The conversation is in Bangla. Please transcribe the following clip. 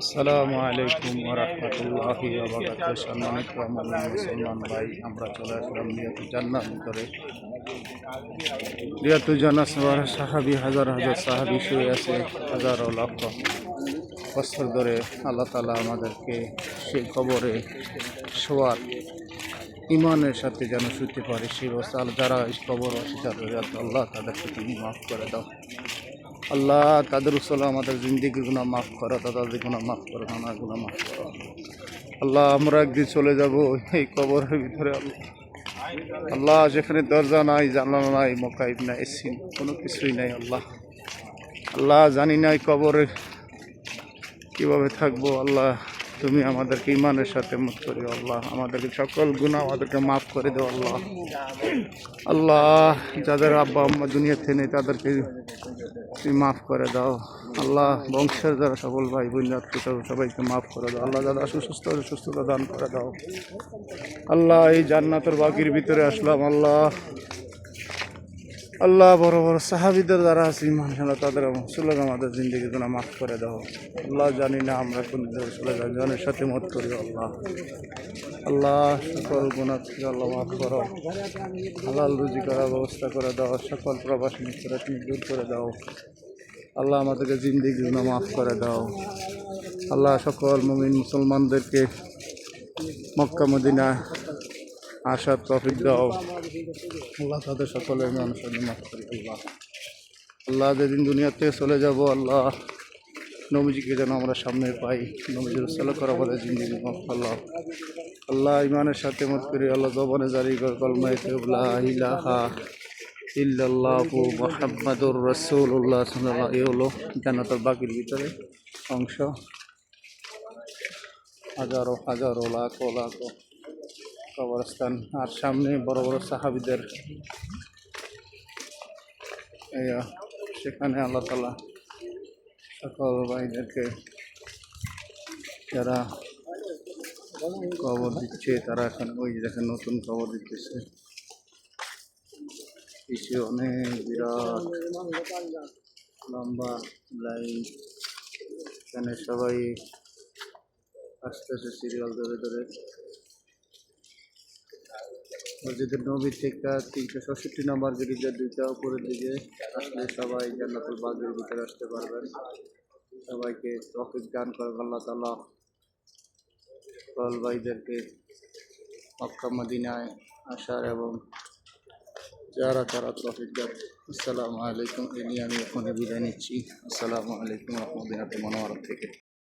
আসসালামু আলাইকুম ওয়া রাহমাতুল্লাহি ওয়া বারাকাতুহু। সম্মানিত আমার মুসলমান ভাই, আমরা চলে আসলাম রিয়াতুল জান্নার ভিতরে। রিয়াতুল জান্নাত সাহাবী, হাজার হাজার সাহাবী শুয়ে আছে, হাজারো লক্ষ বছর ধরে। আল্লাহ তাআলা আমাদেরকে সেই কবরে শোয়ার ইমানের সাথে যেন শুতে পারে সেই অবস্থা। যারা এই কবর অস্বীকার করে, আল্লাহ তাদেরকে তুমি মাফ করে দাও। আল্লাহ তাদের উসলে আমাদের জিন্দিগি গুনাহ মাফ করো, তাদের গুনাহ মাফ করো, আমার গুনাহ মাফ করো। আল্লাহ আমরা একদিন চলে যাব এই কবরের ভিতরে। আল্লাহ যেখানে দরজা নাই, জানালা নাই, মোকাইব নাই, সিন কোনো কিছুই নাই। আল্লাহ জানি না এই কবরে কীভাবে থাকবো। আল্লাহ তুমি আমাদেরকে ইমানের সাথে মুক্ত করিও। আল্লাহ আমাদেরকে সকল গুনাহ আমাদেরকে মাফ করে দেও। আল্লাহ যাদের আব্বা আম্মা দুনিয়াতে নেই তাদেরকে তুমি মাফ করে দাও। আল্লাহ বংশের যারা সকল ভাই বোন সবাইকে মাফ করে দাও। আল্লাহ যারা সুস্থ সুস্থতা দান করে দাও। আল্লাহ এই জান্নাতের বাগির ভিতরে আসলাম। আল্লাহ বড় বড় সাহাবীদের যারা আছে ইমান তাদের সুলভ আমাদের জিন্দগি গুনাহ মাফ করে দাও। আল্লাহ জানি না আমরা কোন চলে যাই, জনের সাথে মত করি। আল্লাহ সকল গুনাহ থেকে আল্লাহ মাফ করো। হালাল রুজি করার ব্যবস্থা করে দাও। সকল প্রবাসী মিত্ররা তুমি দূর করে দাও। আল্লাহ আমাদেরকে জিন্দগি গুনাহ মাফ করে দাও। আল্লাহ সকল মুমিন মুসলমানদেরকে মক্কা মদিনা আসার তৌফিক দাও। আল্লাহ তাদের সকলের মানুষের মাফ করি। আল্লাহ যেদিন দুনিয়া থেকে চলে যাব, আল্লাহ নবীজিকে যেন আমরা সামনে পাই। নবীজির সাল্লাল্লাহু করা বলে জিন্দগি মাফ আল্লাহ। আল্লাহ ইমানের সাথে মত করি। আল্লাহ জবানে জারি কর কলমায়ে লা ইলাহা ইল্লাল্লাহু মুহাম্মাদুর রাসূলুল্লাহ সাল্লাল্লাহু আলাইহি। এই হলো জান্নাতুল বাকির ভিতরে অংশ। হাজারো হাজারো লাখো লাখো কবরস্থান, আর সামনে বড় বড় সাহাবীদের সেখানে আল্লাহ তাআলা সকল ভাইদেরকে যারা কবর দিচ্ছে তারা এখন ওই দেখেন নতুন কবর দিতেছে। পিছিয়ে অনেক বিরাট লম্বা লাইন, এখানে সবাই আসতেছে সিরিয়াল ধরে ধরে। মসজিদের নবী থেকে 366 নম্বর গেটে দুইটা উপরের দিকে আসলে সবাই জান্নাতুল বাগের ভিতরে আসতে পারবেন। সবাইকে তৌফিক দান করেন আল্লাহ তাআলা। সকল ভাইদেরকে মক্কা মদিনায় আসার এবং যারা তারা তৌফিক দান। আসসালামু আলাইকুম। এই নিয়ে আমি এখন বিদায় নিচ্ছি। আসসালামু আলাইকুম রহমতুল্লাহি থেকে।